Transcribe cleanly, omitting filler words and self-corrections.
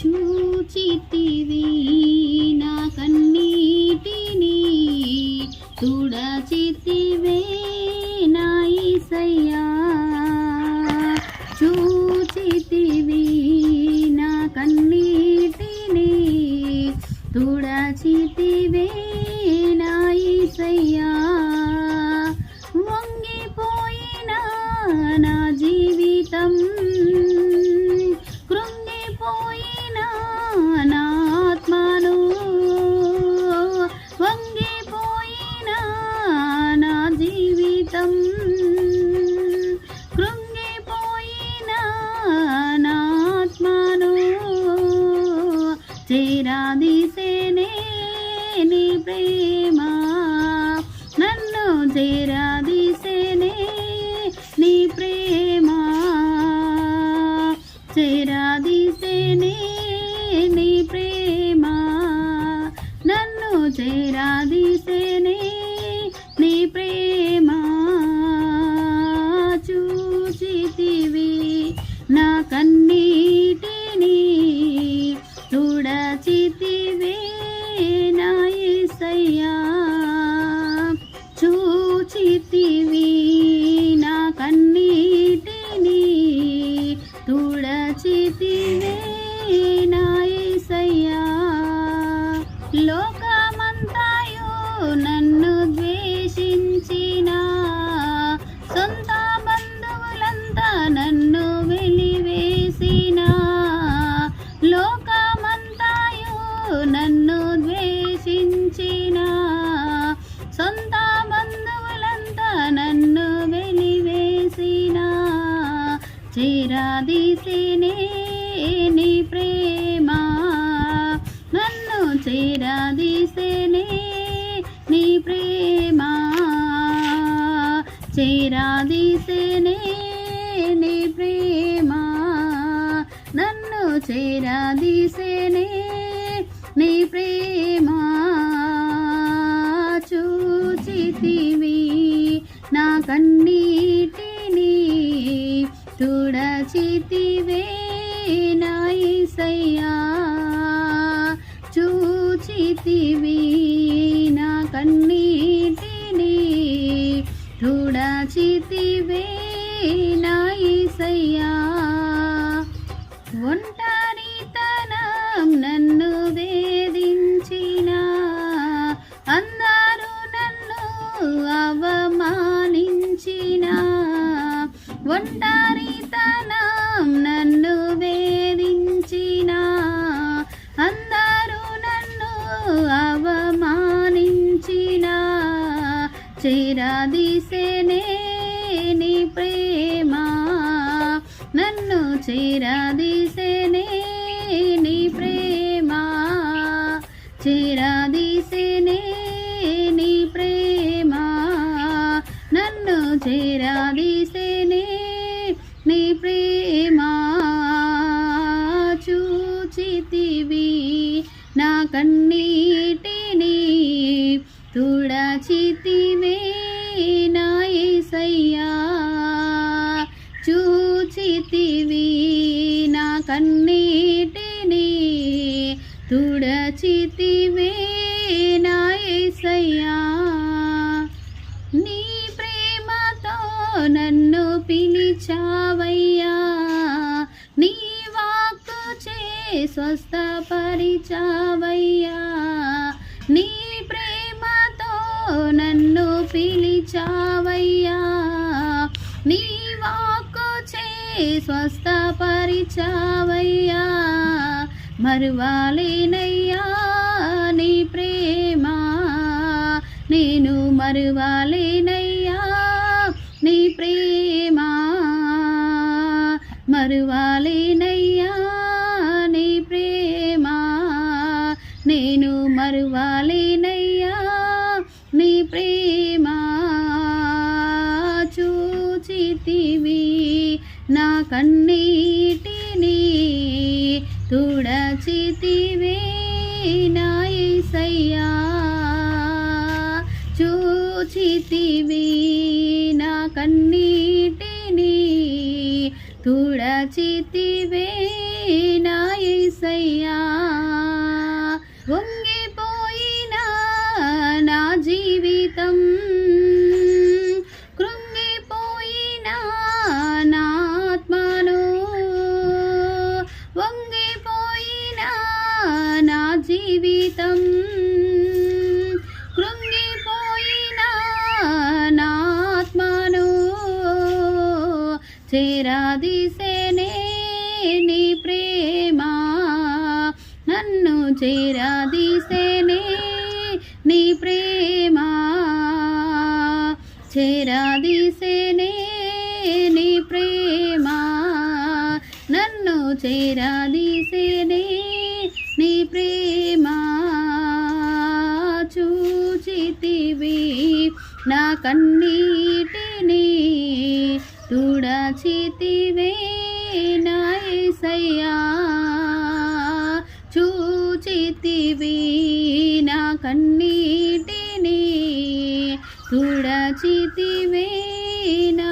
చూచితివి నా కన్నీటిని తుడచితివే నా యేసయ్యా చూచితివి నా కన్నీటిని తుడచితివే నా యేసయ్యా వంగిపోయిన నా జీవితం కృంగిపోయిన నా ఆత్మను వంగిపోయిన నా జీవితం కృంగిపోయిన నా ఆత్మను చేరాదీసేనే నీ ప్రేమ నన్ను చేరాదీసేనే నీ ప్రేమ చేరాదీసేనే నీ ప్రేమ నన్ను చేరాదీసేనే నీ ప్రేమ చూచితివి నా కన్నీటిని తుడచితివే నా యేసయ్యా చూచితివి నా కన్నీటిని తుడచితివే నా యేసయ్యా లోకమంతాయు నన్ను ద్వేషించిన సొంత బంధువులంతా నన్ను వెలివేసిన లోకమంతాయు నన్ను ద్వేషించిన సొంత బంధువులంతా నన్ను వెలివేసిన చేరాదీసేనే నీ ప్రేమ నన్ను చేరాదీసేనే నీ ప్రేమ చేరాదీసేనే నీ ప్రేమ నన్ను చేరాదీసేనే నీ ప్రేమ చూచితివి నా కన్నీటిని తుడచితివే నా యేసయ్యా చూచితివి నా కన్నీటిని తుడచితివే నా యేసయ్యా ఒంటరితనం నన్ను వేధించిన అందరూ నన్ను అవమానించిన ఒంటరితనం నన్ను వేధించిన అందరూ నన్ను అవమానించిన చేరాదీసేనే నీ ప్రేమ నన్ను చేరాదీసేనే నీ ప్రేమ చేరాదీసేనే నీ ప్రేమ నన్ను చేరాదీసేనే నీ ప్రేమ చూచితివి నా కన్నీటిని తుడచితివే నా యేసయ్యా చూచితివి నా కన్నీటిని తుడచితివే నా యేసయ్యా నీ ప్రేమతో నన్ను పిలిచావయ్యా నీ వాక్కు చే స్వస్థపరిచావయ్యా నీ ప్రేమతో నన్ను పిలిచావయ్యా నీ వాక్కు చే స్వస్థపరిచావయ్యా మరువాలేనయ్యా నీ ప్రేమ నేను మరువాలేనయ్యా నీ ప్రేమ మరువాలేనయ్యా నీ ప్రేమ నేను మరువాలేనయ్యా నీ ప్రేమ చూచితివి నా కన్నీటిని తుడచితివే నా యేసయ్యా చూచితివి నా కన్నీటిని తుడచితివే నా యేసయ్యా జీవితం కృంగిపోయిన నాత్మను చేరాదీసేనే నీ ప్రేమ, నన్ను చేరాదీసేనే నీ ప్రేమ, చేరాదీసేనే నీ ప్రేమ, నన్ను చేరాదీసేనే నీ ప్రేమ. చూచితివి నా కన్నీటిని, తుడచితివే నా యేసయ్యా. చూచితివి నా కన్నీటిని, తుడచితివే నా